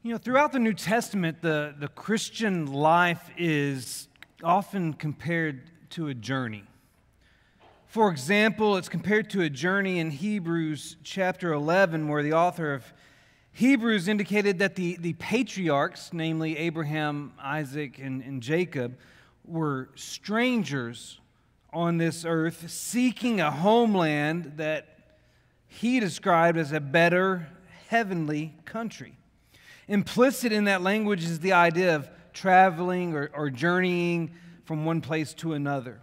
You know, throughout the New Testament, the Christian life is often compared to a journey. For example, it's compared to a journey in Hebrews chapter 11, where the author of Hebrews indicated that the patriarchs, namely Abraham, Isaac, and Jacob, were strangers on this earth, seeking a homeland that he described as a better heavenly country. Implicit in that language is the idea of traveling or journeying from one place to another.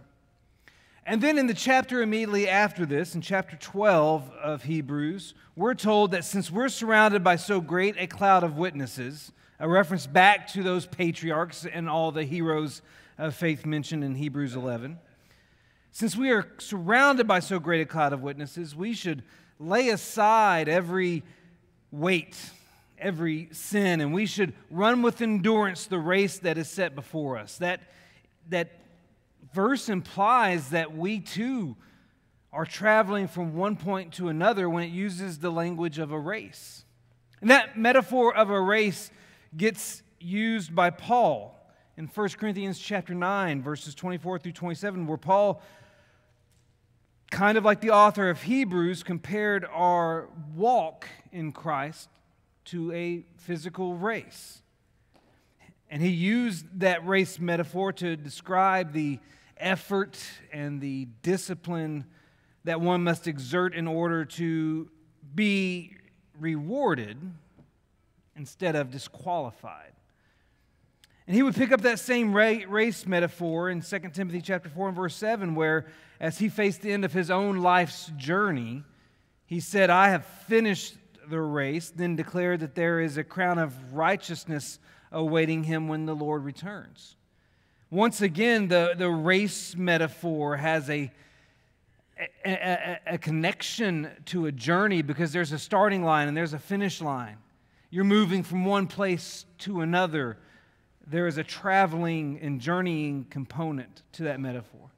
And then in the chapter immediately after this, in chapter 12 of Hebrews, we're told that since we're surrounded by so great a cloud of witnesses, a reference back to those patriarchs and all the heroes of faith mentioned in Hebrews 11, since we are surrounded by so great a cloud of witnesses, we should lay aside every weight, every sin, and we should run with endurance the race that is set before us. That verse implies that we too are traveling from one point to another when it uses the language of a race. And that metaphor of a race gets used by Paul in 1 Corinthians chapter 9, verses 24 through 27, where Paul, kind of like the author of Hebrews, compared our walk in Christ to a physical race. And he used that race metaphor to describe the effort and the discipline that one must exert in order to be rewarded instead of disqualified. And he would pick up that same race metaphor in 2 Timothy chapter 4 and verse 7, where as he faced the end of his own life's journey, he said, "I have finished the race," then declared that there is a crown of righteousness awaiting him when the Lord returns. Once again, the race metaphor has a connection to a journey because there's a starting line and there's a finish line. You're moving from one place to another. There is a traveling and journeying component to that metaphor.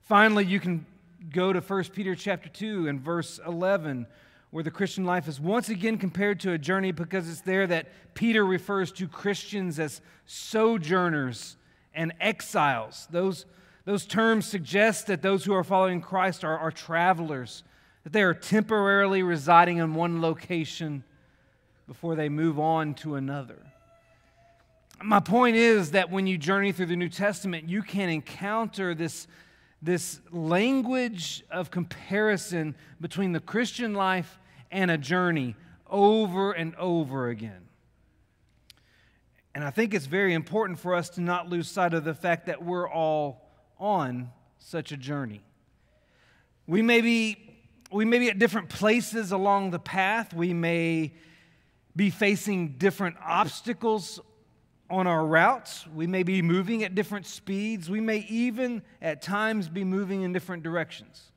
Finally, you can go to 1 Peter chapter 2 and verse 11, where the Christian life is once again compared to a journey because it's there that Peter refers to Christians as sojourners and exiles. Those terms suggest that those who are following Christ are travelers, that they are temporarily residing in one location before they move on to another. My point is that when you journey through the New Testament, you can encounter this language of comparison between the Christian life and a journey over and over again. And I think it's very important for us to not lose sight of the fact that we're all on such a journey. We may be at different places along the path. We may be facing different obstacles on our routes. We may be moving at different speeds. We may even at times be moving in different directions.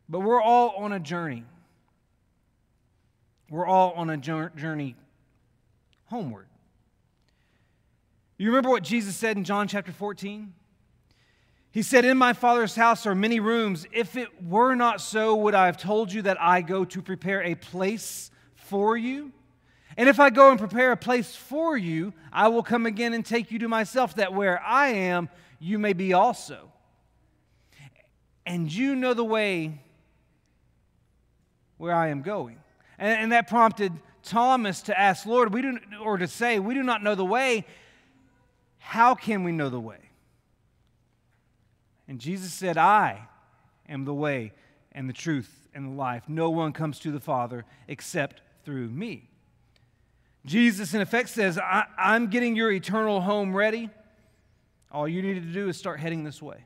But we're all on a journey. We're all on a journey homeward. You remember what Jesus said in John chapter 14? He said, "In my Father's house are many rooms. If it were not so, would I have told you that I go to prepare a place for you? And if I go and prepare a place for you, I will come again and take you to myself, that where I am, you may be also. And you know the way where I am going." And that prompted Thomas to ask, "Lord, we do not know the way. How can we know the way?" And Jesus said, "I am the way and the truth and the life. No one comes to the Father except through me." Jesus, in effect, says, I'm getting your eternal home ready. All you need to do is start heading this way.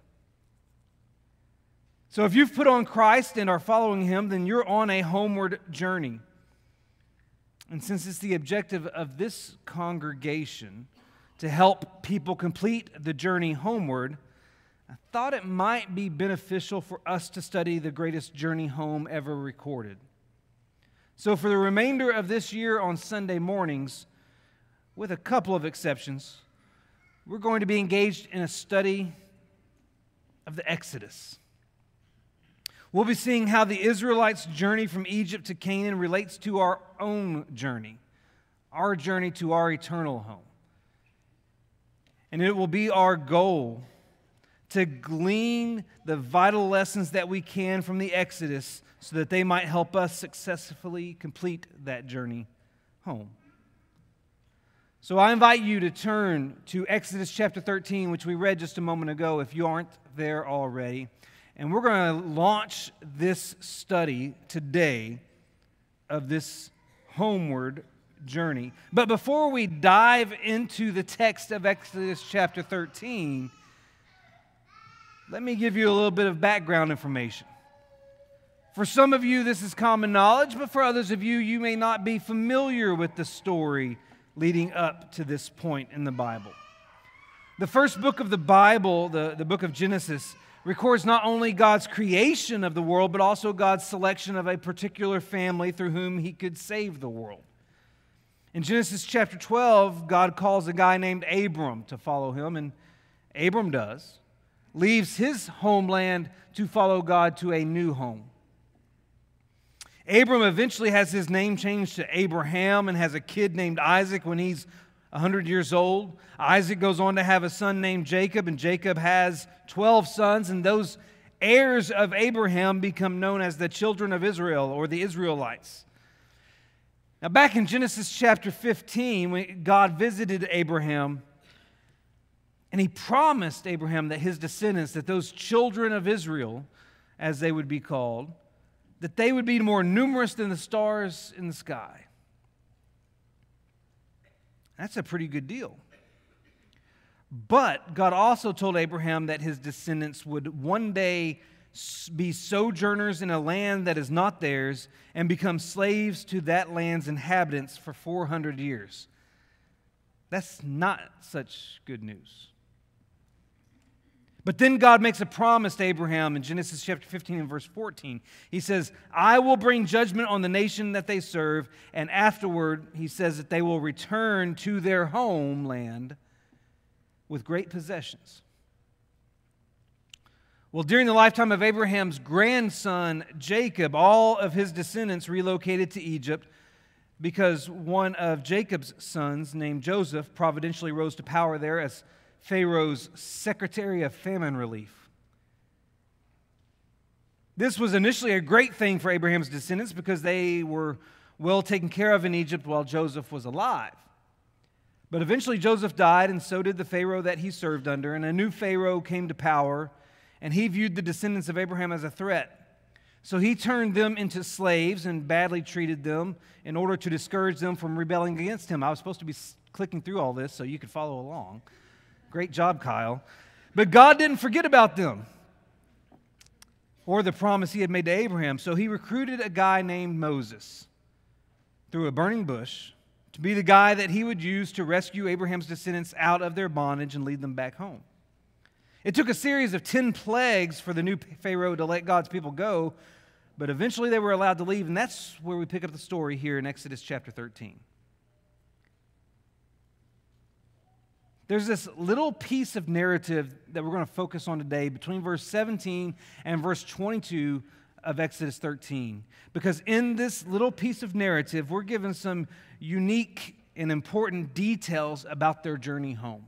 So if you've put on Christ and are following Him, then you're on a homeward journey. And since it's the objective of this congregation to help people complete the journey homeward, I thought it might be beneficial for us to study the greatest journey home ever recorded. So for the remainder of this year on Sunday mornings, with a couple of exceptions, we're going to be engaged in a study of the Exodus. We'll be seeing how the Israelites' journey from Egypt to Canaan relates to our own journey. our journey to our eternal home. And it will be our goal to glean the vital lessons that we can from the Exodus so that they might help us successfully complete that journey home. So I invite you to turn to Exodus chapter 13, which we read just a moment ago, if you aren't there already. And we're going to launch this study today of this homeward journey. But before we dive into the text of Exodus chapter 13, let me give you a little bit of background information. For some of you, this is common knowledge, but for others of you, you may not be familiar with the story leading up to this point in the Bible. The first book of the Bible, the book of Genesis, records not only God's creation of the world, but also God's selection of a particular family through whom He could save the world. In Genesis chapter 12, God calls a guy named Abram to follow Him, and Abram does, leaves his homeland to follow God to a new home. Abram eventually has his name changed to Abraham and has a kid named Isaac when he's 100 years old. Isaac goes on to have a son named Jacob, and Jacob has 12 sons, and those heirs of Abraham become known as the children of Israel, or the Israelites. Now, back in Genesis chapter 15, when God visited Abraham, and He promised Abraham that his descendants, that those children of Israel, as they would be called, that they would be more numerous than the stars in the sky. That's a pretty good deal. But God also told Abraham that his descendants would one day be sojourners in a land that is not theirs and become slaves to that land's inhabitants for 400 years. That's not such good news. But then God makes a promise to Abraham in Genesis chapter 15 and verse 14. He says, I will bring judgment on the nation that they serve, and afterward, He says that they will return to their homeland with great possessions. Well, during the lifetime of Abraham's grandson, Jacob, all of his descendants relocated to Egypt because one of Jacob's sons, named Joseph, providentially rose to power there as Pharaoh's secretary of famine relief. This was initially a great thing for Abraham's descendants because they were well taken care of in Egypt while Joseph was alive. But eventually Joseph died, and so did the Pharaoh that he served under, and a new Pharaoh came to power, and he viewed the descendants of Abraham as a threat. So he turned them into slaves and badly treated them in order to discourage them from rebelling against him. I was supposed to be clicking through all this so you could follow along. Great job, Kyle. But God didn't forget about them or the promise He had made to Abraham. So He recruited a guy named Moses through a burning bush to be the guy that He would use to rescue Abraham's descendants out of their bondage and lead them back home. It took a series of 10 plagues for the new Pharaoh to let God's people go, but eventually they were allowed to leave, and that's where we pick up the story here in Exodus chapter 13. There's this little piece of narrative that we're going to focus on today between verse 17 and verse 22 of Exodus 13. Because in this little piece of narrative, we're given some unique and important details about their journey home.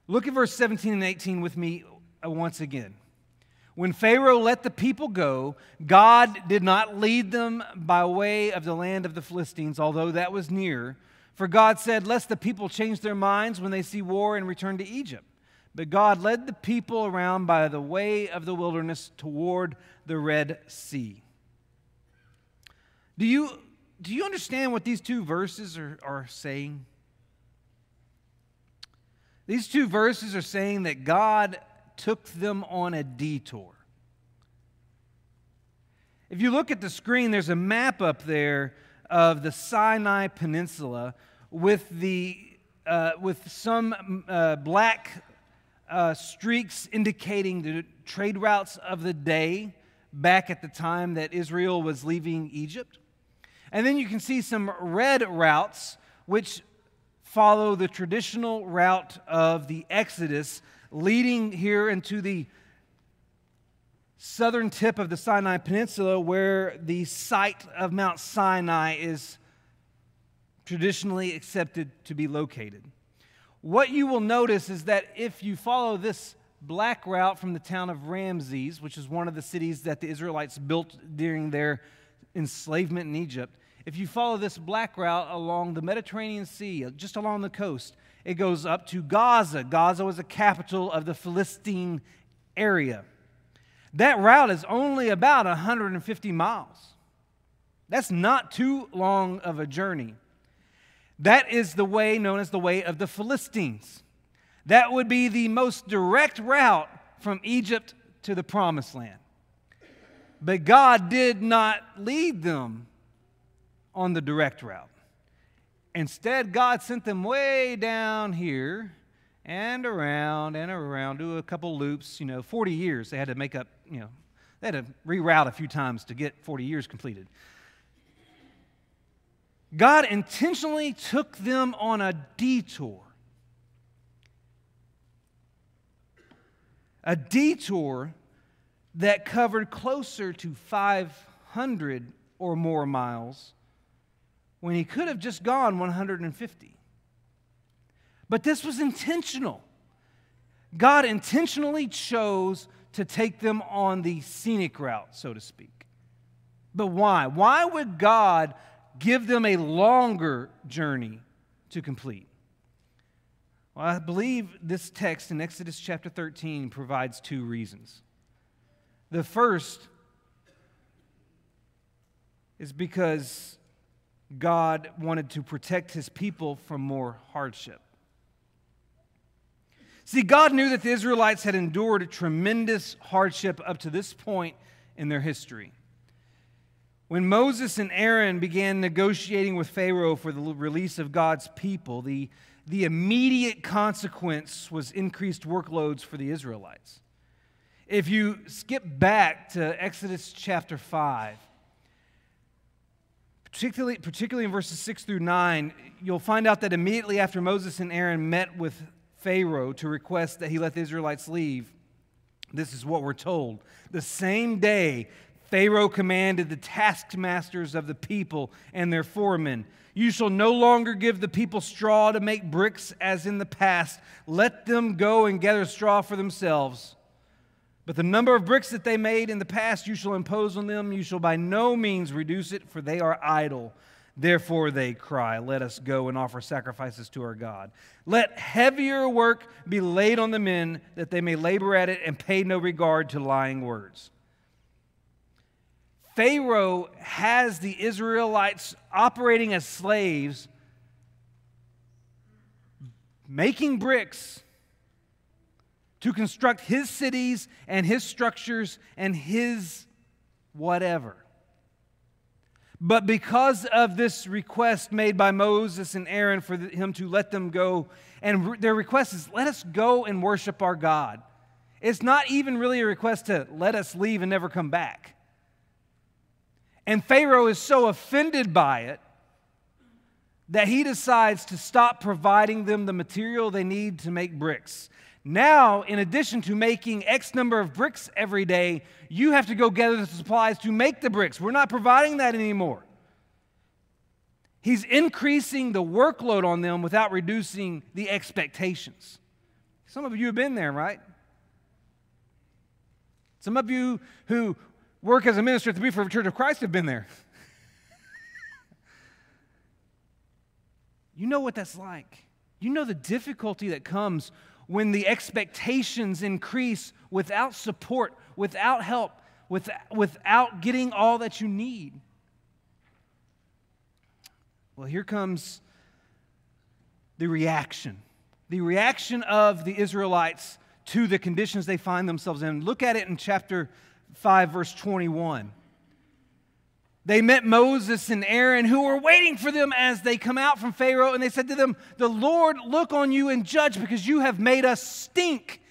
Look at verse 17 and 18 with me once again. When Pharaoh let the people go, God did not lead them by way of the land of the Philistines, although that was near. For God said, lest the people change their minds when they see war and return to Egypt. But God led the people around by the way of the wilderness toward the Red Sea. Do you understand what these two verses are saying? These two verses are saying that God took them on a detour. If you look at the screen, there's a map up there of the Sinai Peninsula with some black streaks indicating the trade routes of the day back at the time that Israel was leaving Egypt. And then you can see some red routes which follow the traditional route of the Exodus leading here into the southern tip of the Sinai Peninsula where the site of Mount Sinai is traditionally accepted to be located. What you will notice is that if you follow this black route from the town of Ramses, which is one of the cities that the Israelites built during their enslavement in Egypt, if you follow this black route along the Mediterranean Sea, just along the coast, it goes up to Gaza. Gaza was the capital of the Philistine area. That route is only about 150 miles. That's not too long of a journey. That is the way known as the way of the Philistines. That would be the most direct route from Egypt to the Promised Land. But God did not lead them on the direct route. Instead, God sent them way down here and around, do a couple loops, 40 years. They had to make up, they had to reroute a few times to get 40 years completed. God intentionally took them on a detour. A detour that covered closer to 500 or more miles when he could have just gone 150. But this was intentional. God intentionally chose to take them on the scenic route, so to speak. But why? Why would God give them a longer journey to complete? Well, I believe this text in Exodus chapter 13 provides two reasons. The first is because God wanted to protect his people from more hardship. See, God knew that the Israelites had endured a tremendous hardship up to this point in their history. When Moses and Aaron began negotiating with Pharaoh for the release of God's people, the immediate consequence was increased workloads for the Israelites. If you skip back to Exodus chapter 5, particularly in verses 6 through 9, you'll find out that immediately after Moses and Aaron met with Pharaoh to request that he let the Israelites leave, this is what we're told. The same day, Pharaoh commanded the taskmasters of the people and their foremen, "You shall no longer give the people straw to make bricks as in the past. Let them go and gather straw for themselves. But the number of bricks that they made in the past you shall impose on them. You shall by no means reduce it, for they are idle. Therefore they cry, 'Let us go and offer sacrifices to our God.' Let heavier work be laid on the men, that they may labor at it and pay no regard to lying words." Pharaoh has the Israelites operating as slaves, making bricks to construct his cities and his structures and his whatever. But because of this request made by Moses and Aaron for him to let them go, and their request is, "Let us go and worship our God." It's not even really a request to let us leave and never come back. And Pharaoh is so offended by it that he decides to stop providing them the material they need to make bricks. Now, in addition to making X number of bricks every day, you have to go gather the supplies to make the bricks. We're not providing that anymore. He's increasing the workload on them without reducing the expectations. Some of you have been there, right? Some of you who work as a minister at the Beaufort Church of Christ have been there. You know what that's like. You know the difficulty that comes when the expectations increase without support, without help, without getting all that you need. Well, here comes the reaction. The reaction of the Israelites to the conditions they find themselves in. Look at it in chapter 5, verse 21. They met Moses and Aaron, who were waiting for them as they come out from Pharaoh, and they said to them, "The Lord look on you and judge, because you have made us stink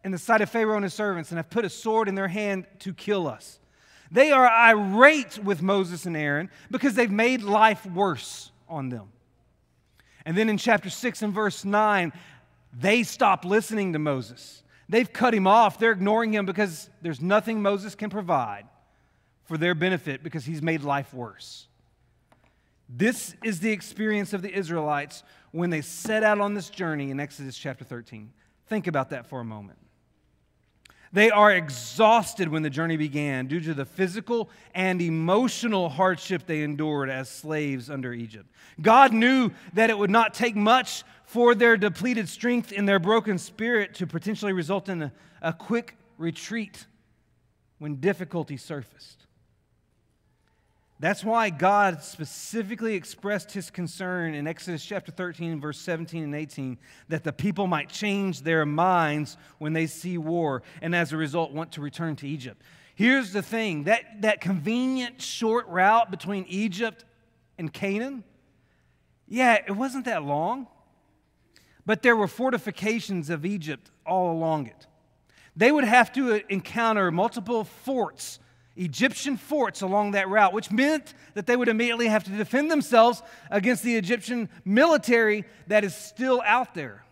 in the sight of Pharaoh and his servants, and have put a sword in their hand to kill us." They are irate with Moses and Aaron because they've made life worse on them. And then in chapter 6 and verse 9, they stop listening to Moses. They've cut him off. They're ignoring him because there's nothing Moses can provide for their benefit, because he's made life worse. This is the experience of the Israelites when they set out on this journey in Exodus chapter 13. Think about that for a moment. They are exhausted when the journey began due to the physical and emotional hardship they endured as slaves under Egypt. God knew that it would not take much for their depleted strength and their broken spirit to potentially result in a quick retreat when difficulty surfaced. That's why God specifically expressed his concern in Exodus chapter 13, verse 17 and 18, that the people might change their minds when they see war and as a result want to return to Egypt. Here's the thing, that convenient short route between Egypt and Canaan, yeah, it wasn't that long, but there were fortifications of Egypt all along it. They would have to encounter multiple forts, Egyptian forts along that route, which meant that they would immediately have to defend themselves against the Egyptian military that is still out there.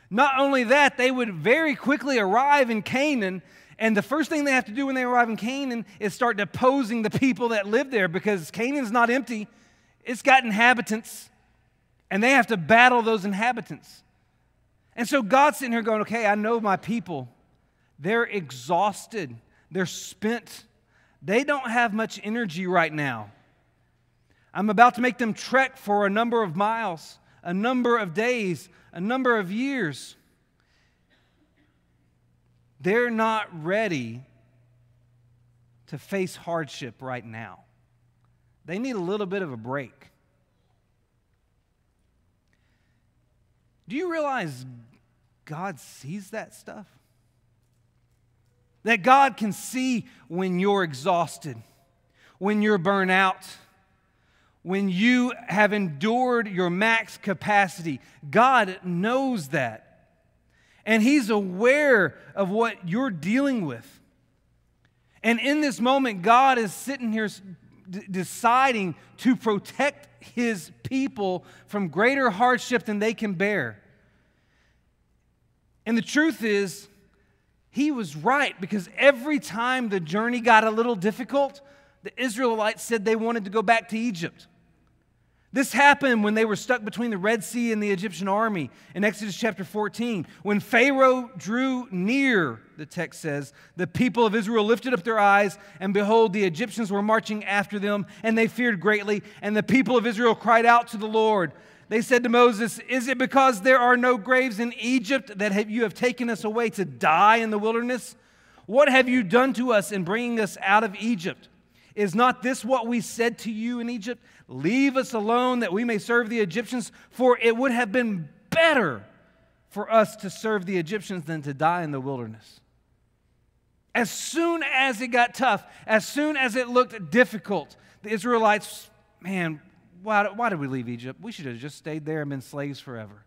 Not only that, they would very quickly arrive in Canaan, and the first thing they have to do when they arrive in Canaan is start deposing the people that live there, because Canaan's not empty. It's got inhabitants, and they have to battle those inhabitants. And so God's sitting here going, okay, I know my people. They're exhausted. They're spent. They don't have much energy right now. I'm about to make them trek for a number of miles, a number of days, a number of years. They're not ready to face hardship right now. They need a little bit of a break. Do you realize God sees that stuff? That God can see when you're exhausted, when you're burnt out, when you have endured your max capacity. God knows that. And He's aware of what you're dealing with. And in this moment, God is sitting here deciding to protect His people from greater hardship than they can bear. And the truth is, He was right, because every time the journey got a little difficult, the Israelites said they wanted to go back to Egypt. This happened when they were stuck between the Red Sea and the Egyptian army in Exodus chapter 14. When Pharaoh drew near, the text says, the people of Israel lifted up their eyes, and behold, the Egyptians were marching after them, and they feared greatly. And the people of Israel cried out to the Lord. They said to Moses, "Is it because there are no graves in Egypt that you have taken us away to die in the wilderness? What have you done to us in bringing us out of Egypt? Is not this what we said to you in Egypt? Leave us alone that we may serve the Egyptians, for it would have been better for us to serve the Egyptians than to die in the wilderness." As soon as it got tough, as soon as it looked difficult, the Israelites, man, why did we leave Egypt? We should have just stayed there and been slaves forever.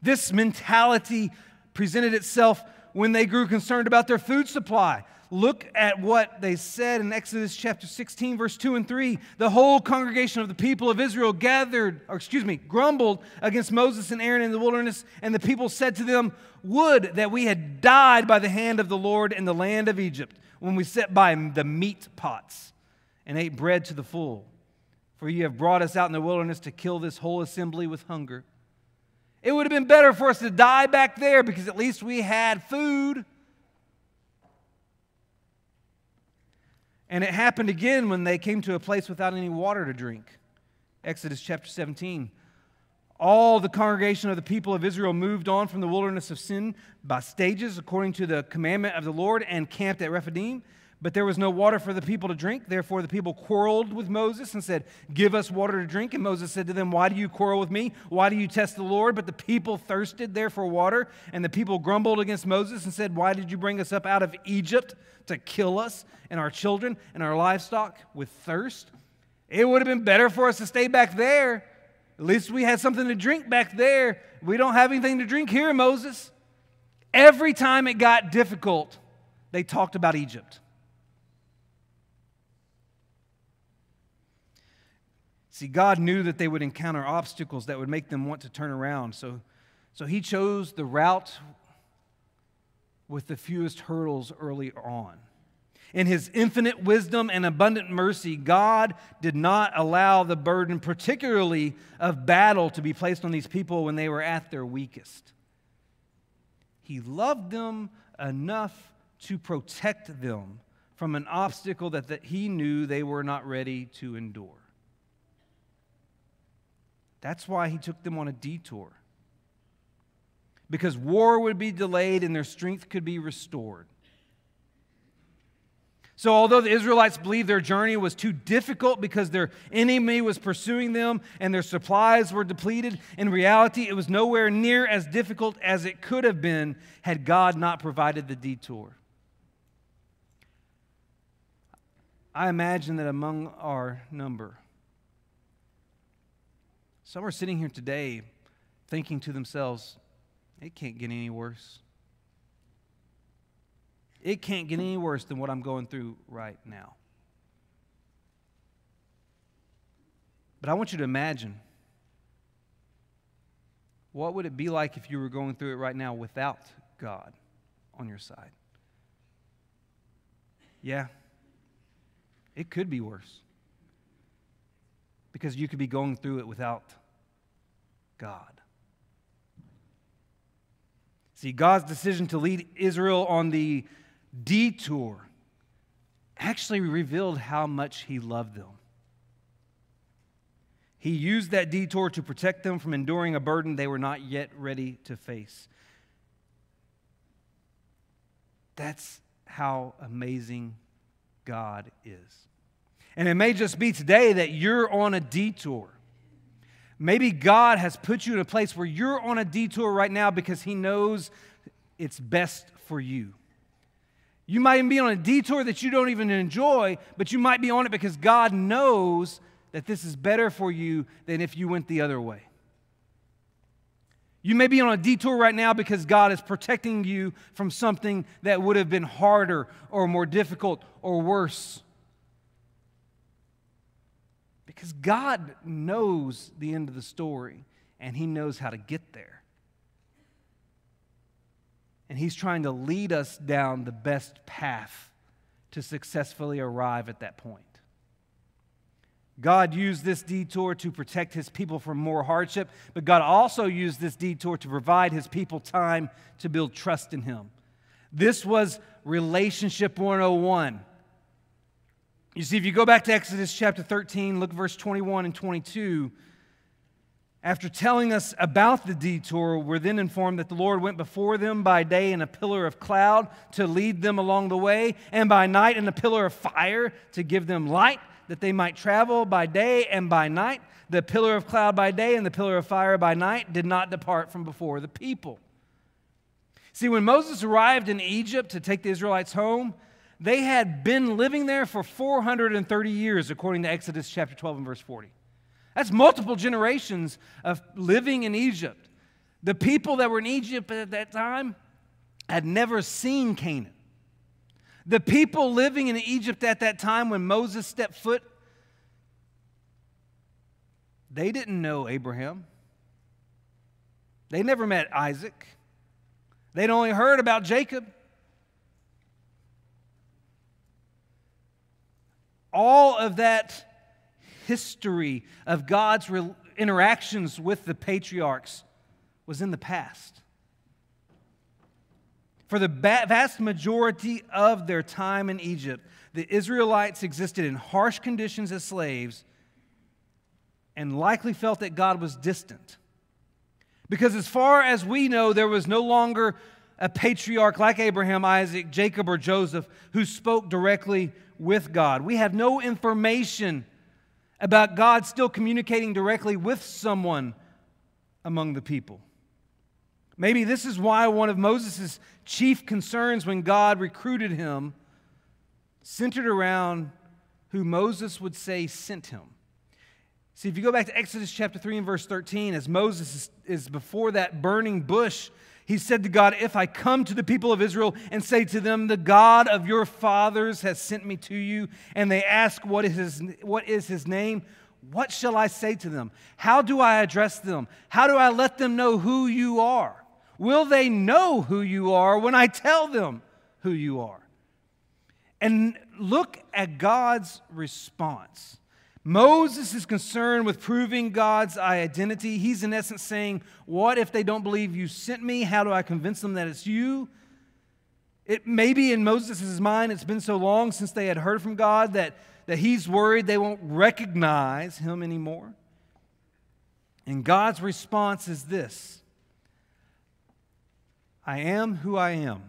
This mentality presented itself when they grew concerned about their food supply. Look at what they said in Exodus chapter 16, verse 2 and 3. The whole congregation of the people of Israel grumbled against Moses and Aaron in the wilderness, and the people said to them, "Would that we had died by the hand of the Lord in the land of Egypt, when we sat by the meat pots and ate bread to the full. For you have brought us out in the wilderness to kill this whole assembly with hunger. It would have been better for us to die back there, because at least we had food." And it happened again when they came to a place without any water to drink. Exodus chapter 17. All the congregation of the people of Israel moved on from the wilderness of Sin by stages according to the commandment of the Lord, and camped at Rephidim. But there was no water for the people to drink. Therefore the people quarreled with Moses and said, "Give us water to drink." And Moses said to them, "Why do you quarrel with me? Why do you test the Lord?" But the people thirsted there for water. And the people grumbled against Moses and said, "Why did you bring us up out of Egypt to kill us and our children and our livestock with thirst? It would have been better for us to stay back there. At least we had something to drink back there. We don't have anything to drink here, Moses." Every time it got difficult, they talked about Egypt. See, God knew that they would encounter obstacles that would make them want to turn around. So He chose the route with the fewest hurdles early on. In His infinite wisdom and abundant mercy, God did not allow the burden, particularly of battle, to be placed on these people when they were at their weakest. He loved them enough to protect them from an obstacle that He knew they were not ready to endure. That's why He took them on a detour. Because war would be delayed and their strength could be restored. So although the Israelites believed their journey was too difficult because their enemy was pursuing them and their supplies were depleted, in reality it was nowhere near as difficult as it could have been had God not provided the detour. I imagine that among our number, some are sitting here today thinking to themselves, it can't get any worse. It can't get any worse than what I'm going through right now. But I want you to imagine, what would it be like if you were going through it right now without God on your side? Yeah, it could be worse. Because you could be going through it without God. See, God's decision to lead Israel on the detour actually revealed how much He loved them. He used that detour to protect them from enduring a burden they were not yet ready to face. That's how amazing God is. And it may just be today that you're on a detour. Maybe God has put you in a place where you're on a detour right now because He knows it's best for you. You might even be on a detour that you don't even enjoy, but you might be on it because God knows that this is better for you than if you went the other way. You may be on a detour right now because God is protecting you from something that would have been harder or more difficult or worse. Because God knows the end of the story, and He knows how to get there. And He's trying to lead us down the best path to successfully arrive at that point. God used this detour to protect His people from more hardship, but God also used this detour to provide His people time to build trust in Him. This was relationship 101. You see, if you go back to Exodus chapter 13, look at verse 21 and 22. After telling us about the detour, we're then informed that the Lord went before them by day in a pillar of cloud to lead them along the way, and by night in a pillar of fire to give them light, that they might travel by day and by night. The pillar of cloud by day and the pillar of fire by night did not depart from before the people. See, when Moses arrived in Egypt to take the Israelites home, they had been living there for 430 years, according to Exodus chapter 12 and verse 40. That's multiple generations of living in Egypt. The people that were in Egypt at that time had never seen Canaan. The people living in Egypt at that time when Moses stepped foot, they didn't know Abraham. They never met Isaac. They'd only heard about Jacob. All of that history of God's interactions with the patriarchs was in the past. For the vast majority of their time in Egypt, the Israelites existed in harsh conditions as slaves and likely felt that God was distant. Because as far as we know, there was no longer a patriarch like Abraham, Isaac, Jacob, or Joseph who spoke directly with God. We have no information about God still communicating directly with someone among the people. Maybe this is why one of Moses' chief concerns when God recruited him centered around who Moses would say sent him. See, if you go back to Exodus chapter 3 and verse 13, as Moses is before that burning bush, he said to God, "If I come to the people of Israel and say to them, 'The God of your fathers has sent me to you,' and they ask, 'What is his name?' what shall I say to them? How do I address them? How do I let them know who you are? Will they know who you are when I tell them who you are?" And look at God's response. Moses is concerned with proving God's identity. He's in essence saying, what if they don't believe you sent me? How do I convince them that it's you? It maybe in Moses' mind, it's been so long since they had heard from God that he's worried they won't recognize him anymore. And God's response is this: I am who I am.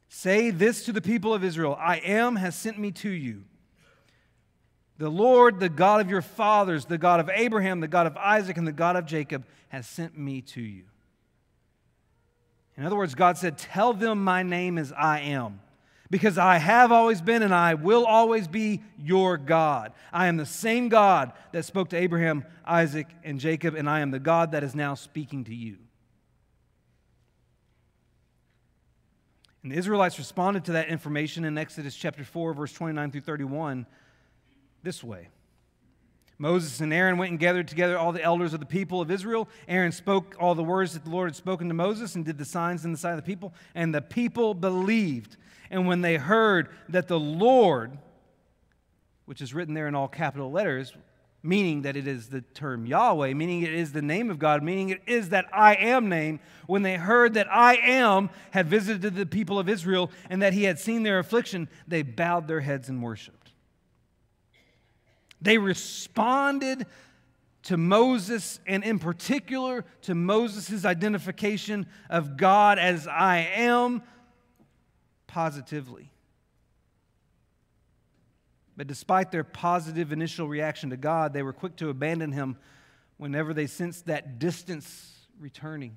Say this to the people of Israel: I am has sent me to you. The Lord, the God of your fathers, the God of Abraham, the God of Isaac, and the God of Jacob, has sent me to you. In other words, God said, tell them my name is I am, because I have always been and I will always be your God. I am the same God that spoke to Abraham, Isaac, and Jacob, and I am the God that is now speaking to you. And the Israelites responded to that information in Exodus chapter 4, verse 29 through 31, this way. Moses and Aaron went and gathered together all the elders of the people of Israel. Aaron spoke all the words that the Lord had spoken to Moses and did the signs in the sight of the people. And the people believed. And when they heard that the Lord, which is written there in all capital letters, meaning that it is the term Yahweh, meaning it is the name of God, meaning it is that I am name, when they heard that I am had visited the people of Israel and that he had seen their affliction, they bowed their heads and worshiped. They responded to Moses, and in particular to Moses' identification of God as I am, positively. But despite their positive initial reaction to God, they were quick to abandon him whenever they sensed that distance returning.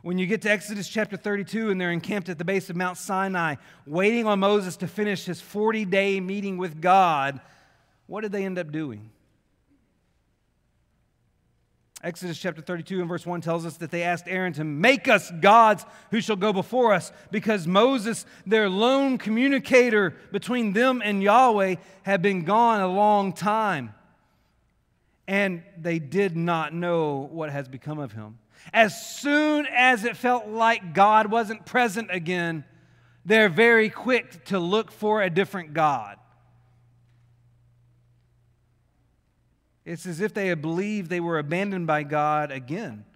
When you get to Exodus chapter 32 and they're encamped at the base of Mount Sinai, waiting on Moses to finish his 40-day meeting with God, what did they end up doing? Exodus chapter 32 and verse 1 tells us that they asked Aaron to make us gods who shall go before us, because Moses, their lone communicator between them and Yahweh, had been gone a long time. And they did not know what has become of him. As soon as it felt like God wasn't present again, they're very quick to look for a different God. It's as if they had believed they were abandoned by God again,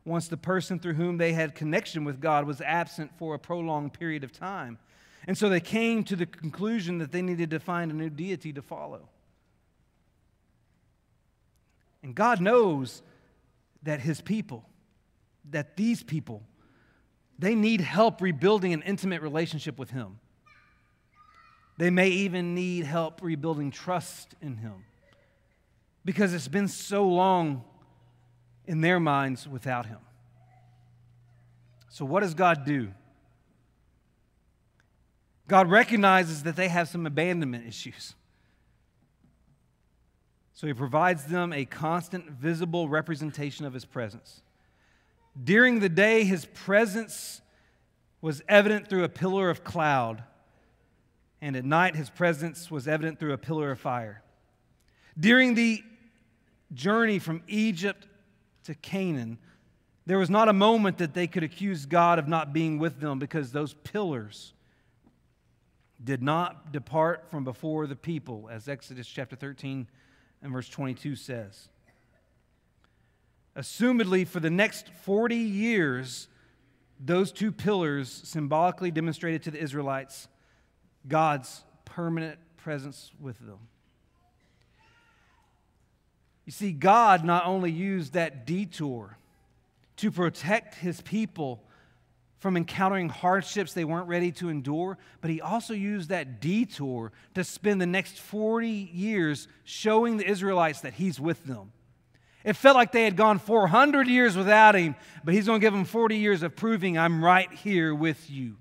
once the person through whom they had connection with God was absent for a prolonged period of time. And so they came to the conclusion that they needed to find a new deity to follow. And God knows that his people, that these people, they need help rebuilding an intimate relationship with him. They may even need help rebuilding trust in him, because it's been so long in their minds without him. So what does God do? God recognizes that they have some abandonment issues. So he provides them a constant, visible representation of his presence. During the day, his presence was evident through a pillar of cloud, and at night his presence was evident through a pillar of fire. During the journey from Egypt to Canaan, there was not a moment that they could accuse God of not being with them, because those pillars did not depart from before the people, as Exodus chapter 13 and verse 22 says. Assumedly, for the next 40 years, those two pillars symbolically demonstrated to the Israelites God's permanent presence with them. You see, God not only used that detour to protect his people from encountering hardships they weren't ready to endure, but he also used that detour to spend the next 40 years showing the Israelites that he's with them. It felt like they had gone 400 years without him, but he's going to give them 40 years of proving I'm right here with you.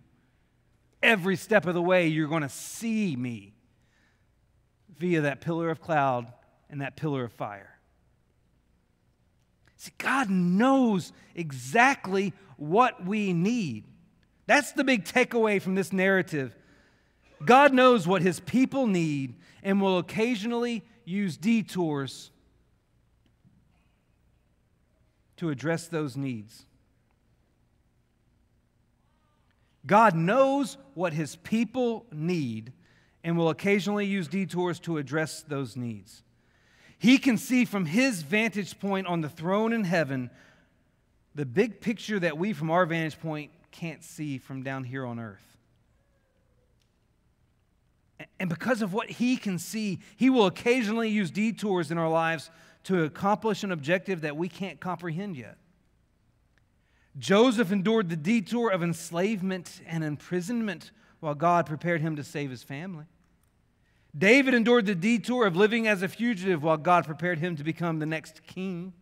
Every step of the way, you're going to see me via that pillar of cloud and that pillar of fire. See, God knows exactly what we need. That's the big takeaway from this narrative. God knows what his people need and will occasionally use detours to address those needs. God knows what His people need and will occasionally use detours to address those needs. He can see from His vantage point on the throne in heaven the big picture that we, from our vantage point, can't see from down here on earth. And because of what He can see, He will occasionally use detours in our lives to accomplish an objective that we can't comprehend yet. Joseph endured the detour of enslavement and imprisonment while God prepared him to save his family. David endured the detour of living as a fugitive while God prepared him to become the next king.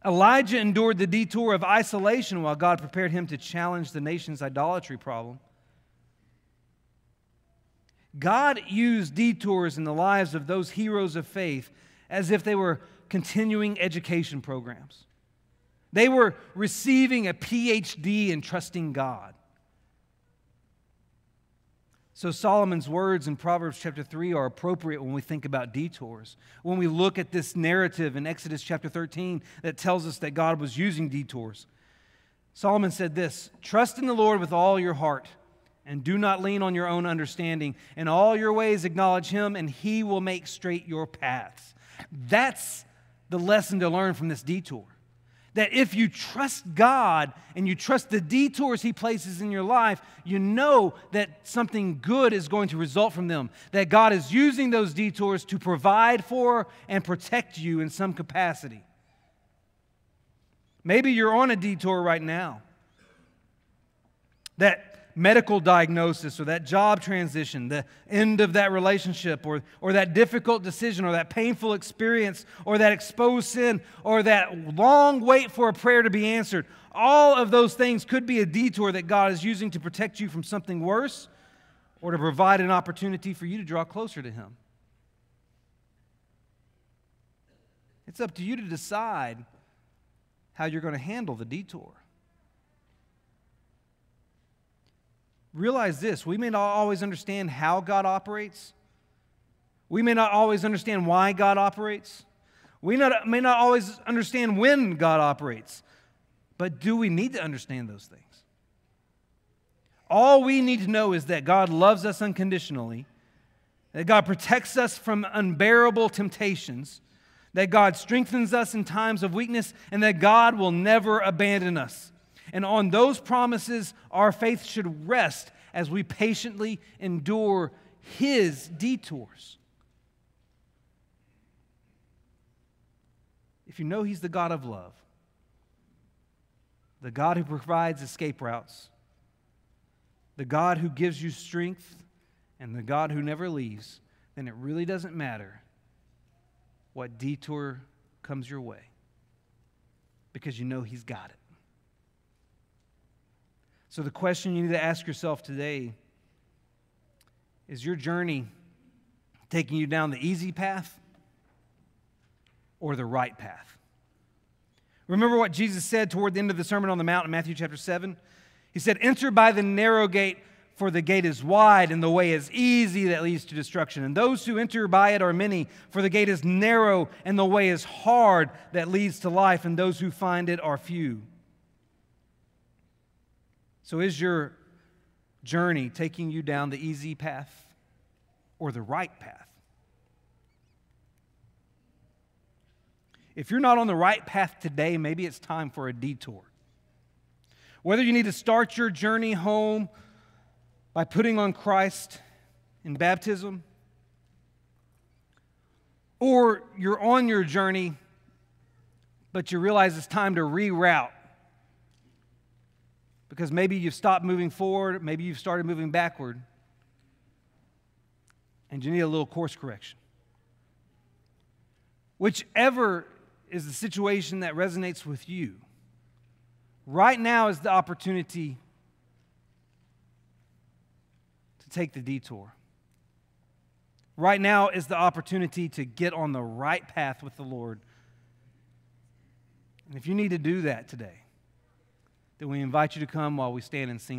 Elijah endured the detour of isolation while God prepared him to challenge the nation's idolatry problem. God used detours in the lives of those heroes of faith as if they were continuing education programs. They were receiving a PhD in trusting God. So Solomon's words in Proverbs chapter 3 are appropriate when we think about detours. When we look at this narrative in Exodus chapter 13 that tells us that God was using detours. Solomon said this, "Trust in the Lord with all your heart, and do not lean on your own understanding. In all your ways acknowledge Him, and He will make straight your paths." That's the lesson to learn from this detour. That if you trust God and you trust the detours He places in your life, you know that something good is going to result from them. That God is using those detours to provide for and protect you in some capacity. Maybe you're on a detour right now. That medical diagnosis or that job transition, the end of that relationship or that difficult decision or that painful experience or that exposed sin or that long wait for a prayer to be answered. All of those things could be a detour that God is using to protect you from something worse or to provide an opportunity for you to draw closer to Him. It's up to you to decide how you're going to handle the detour. Realize this, we may not always understand how God operates. We may not always understand why God operates. We may not always understand when God operates. But do we need to understand those things? All we need to know is that God loves us unconditionally, that God protects us from unbearable temptations, that God strengthens us in times of weakness, and that God will never abandon us. And on those promises, our faith should rest as we patiently endure His detours. If you know He's the God of love, the God who provides escape routes, the God who gives you strength, and the God who never leaves, then it really doesn't matter what detour comes your way, because you know He's got it. So the question you need to ask yourself today is your journey taking you down the easy path or the right path? Remember what Jesus said toward the end of the Sermon on the Mount in Matthew chapter 7? He said, "Enter by the narrow gate, for the gate is wide and the way is easy that leads to destruction. And those who enter by it are many, for the gate is narrow and the way is hard that leads to life, and those who find it are few." So is your journey taking you down the easy path or the right path? If you're not on the right path today, maybe it's time for a detour. Whether you need to start your journey home by putting on Christ in baptism, or you're on your journey, but you realize it's time to reroute. Because maybe you've stopped moving forward, maybe you've started moving backward, and you need a little course correction. Whichever is the situation that resonates with you, right now is the opportunity to take the detour. Right now is the opportunity to get on the right path with the Lord. And if you need to do that today, then we invite you to come while we stand and sing.